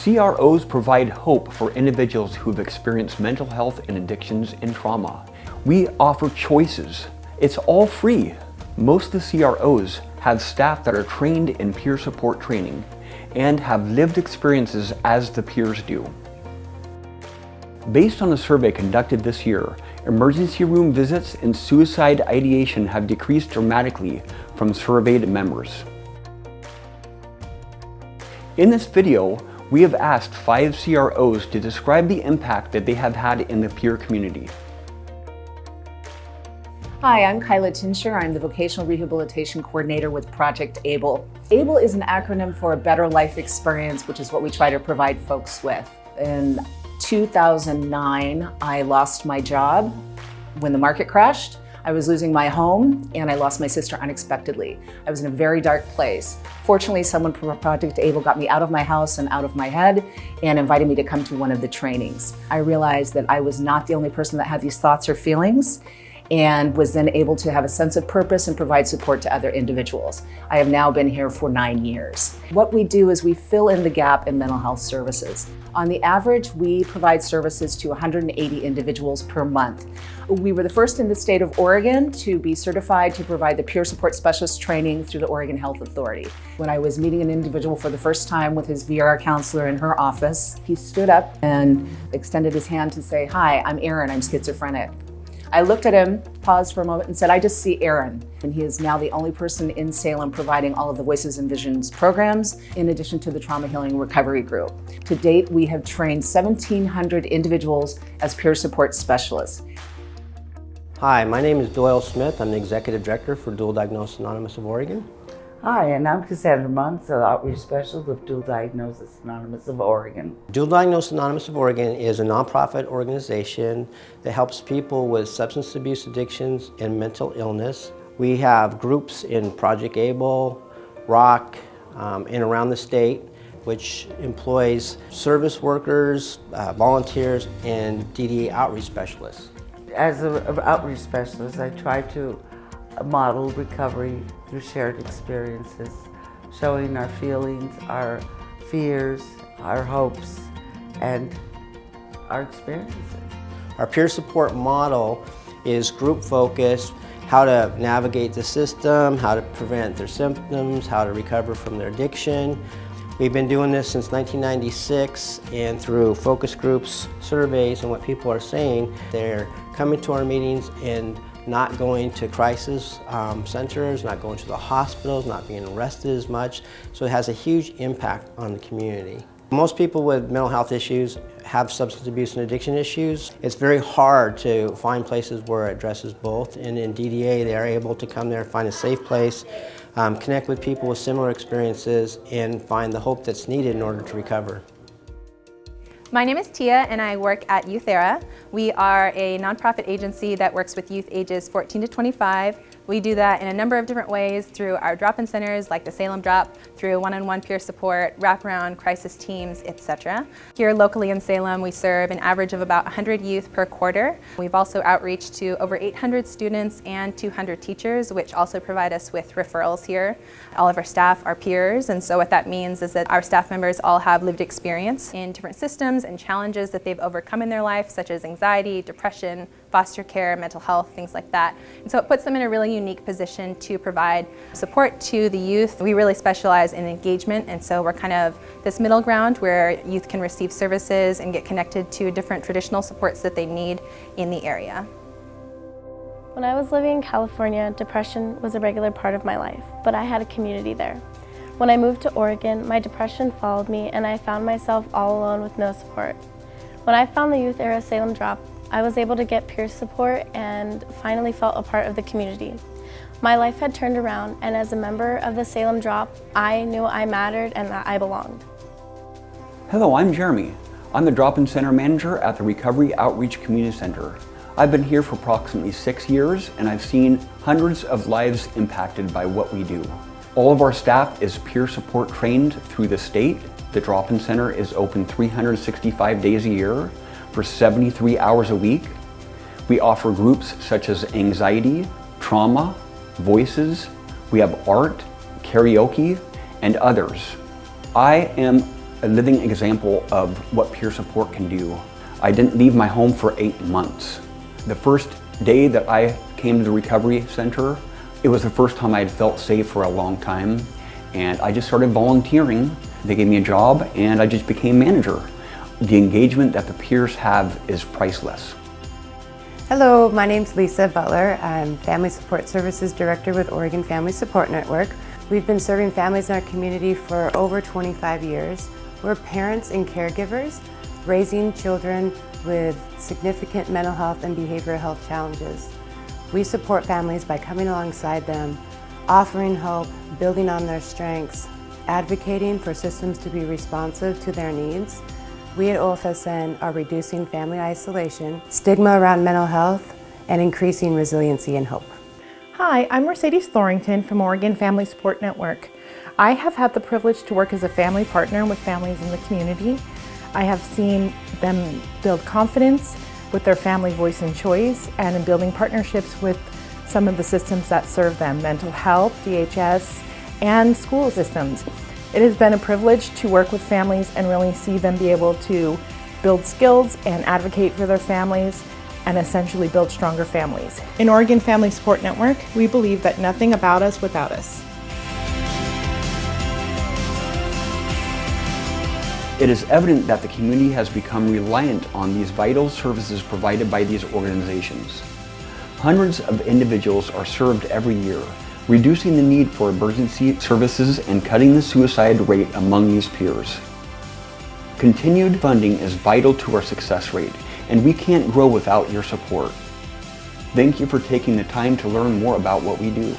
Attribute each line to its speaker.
Speaker 1: CROs provide hope for individuals who've experienced mental health and addictions and trauma. We offer choices. It's all free. Most of the CROs have staff that are trained in peer support training and have lived experiences as the peers do. Based on a survey conducted this year, emergency room visits and suicide ideation have decreased dramatically from surveyed members. In this video, we have asked 5 CROs to describe the impact that they have had in the peer community.
Speaker 2: Hi, I'm Kyla Tinscher. I'm the Vocational Rehabilitation Coordinator with Project Abel. Abel is an acronym for a better life experience, which is what we try to provide folks with. In 2009, I lost my job when the market crashed. I was losing my home and I lost my sister unexpectedly. I was in a very dark place. Fortunately, someone from Project Abel got me out of my house and out of my head and invited me to come to one of the trainings. I realized that I was not the only person that had these thoughts or feelings, and was then able to have a sense of purpose and provide support to other individuals. I have now been here for 9 years. What we do is we fill in the gap in mental health services. On the average, we provide services to 180 individuals per month. We were the first in the state of Oregon to be certified to provide the peer support specialist training through the Oregon Health Authority. When I was meeting an individual for the first time with his VR counselor in her office, he stood up and extended his hand to say, "Hi, I'm Aaron, I'm schizophrenic." I looked at him, paused for a moment and said, "I just see Aaron." And he is now the only person in Salem providing all of the Voices and Visions programs, in addition to the Trauma Healing Recovery Group. To date, we have trained 1,700 individuals as peer support specialists.
Speaker 3: Hi, my name is Doyle Smith. I'm the Executive Director for Dual Diagnosis Anonymous of Oregon.
Speaker 4: Hi, and I'm Cassandra Monks, the Outreach Specialist with Dual Diagnosis Anonymous of Oregon.
Speaker 3: Dual Diagnosis Anonymous of Oregon is a nonprofit organization that helps people with substance abuse addictions and mental illness. We have groups in Project Abel, ROC, and around the state, which employs service workers, volunteers, and DDA outreach specialists.
Speaker 4: As an outreach specialist, I try to model recovery through shared experiences, showing our feelings, our fears, our hopes, and our experiences.
Speaker 3: Our peer support model is group focused, how to navigate the system, how to prevent their symptoms, how to recover from their addiction. We've been doing this since 1996, and through focus groups, surveys, and what people are saying, they're coming to our meetings and not going to crisis centers, not going to the hospitals, not being arrested as much. So it has a huge impact on the community. Most people with mental health issues have substance abuse and addiction issues. It's very hard to find places where it addresses both, and in DDA they are able to come there, find a safe place, connect with people with similar experiences, and find the hope that's needed in order to recover.
Speaker 5: My name is Tia and I work at Youth Era. We are a nonprofit agency that works with youth ages 14 to 25. We do that in a number of different ways through our drop-in centers like the Salem Drop, through one-on-one peer support, wraparound, crisis teams, etc. Here locally in Salem, we serve an average of about 100 youth per quarter. We've also outreached to over 800 students and 200 teachers, which also provide us with referrals here. All of our staff are peers, and so what that means is that our staff members all have lived experience in different systems and challenges that they've overcome in their life, such as anxiety, depression, foster care, mental health, things like that. And so it puts them in a really unique position to provide support to the youth. We really specialize in engagement, and so we're kind of this middle ground where youth can receive services and get connected to different traditional supports that they need in the area.
Speaker 6: When I was living in California, depression was a regular part of my life, but I had a community there. When I moved to Oregon, my depression followed me and I found myself all alone with no support. When I found the Youth Era Salem Drop, I was able to get peer support and finally felt a part of the community. My life had turned around, and as a member of the Salem Drop, I knew I mattered and that I belonged.
Speaker 1: Hello, I'm Jeremy. I'm the drop-in center manager at the Recovery Outreach Community Center. I've been here for approximately 6 years, and I've seen hundreds of lives impacted by what we do. All of our staff is peer support trained through the state. The drop-in center is open 365 days a year for 73 hours a week. We offer groups such as anxiety, trauma, voices. We have art, karaoke, and others. I am a living example of what peer support can do. I didn't leave my home for 8 months. The first day that I came to the recovery center, it was the first time I had felt safe for a long time, and I just started volunteering. They gave me a job and I just became manager. The engagement that the peers have is priceless.
Speaker 7: Hello, my name's Lisa Butler. I'm Family Support Services Director with Oregon Family Support Network. We've been serving families in our community for over 25 years. We're parents and caregivers raising children with significant mental health and behavioral health challenges. We support families by coming alongside them, offering help, building on their strengths, advocating for systems to be responsive to their needs. We at OFSN are reducing family isolation, stigma around mental health, and increasing resiliency and hope.
Speaker 8: Hi, I'm Mercedes Torrington from Oregon Family Support Network. I have had the privilege to work as a family partner with families in the community. I have seen them build confidence with their family voice and choice, and in building partnerships with some of the systems that serve them, mental health, DHS, and school systems. It has been a privilege to work with families and really see them be able to build skills and advocate for their families and essentially build stronger families. In Oregon Family Support Network, we believe that nothing about us without us.
Speaker 1: It is evident that the community has become reliant on these vital services provided by these organizations. Hundreds of individuals are served every year, reducing the need for emergency services and cutting the suicide rate among these peers. Continued funding is vital to our success rate, and we can't grow without your support. Thank you for taking the time to learn more about what we do.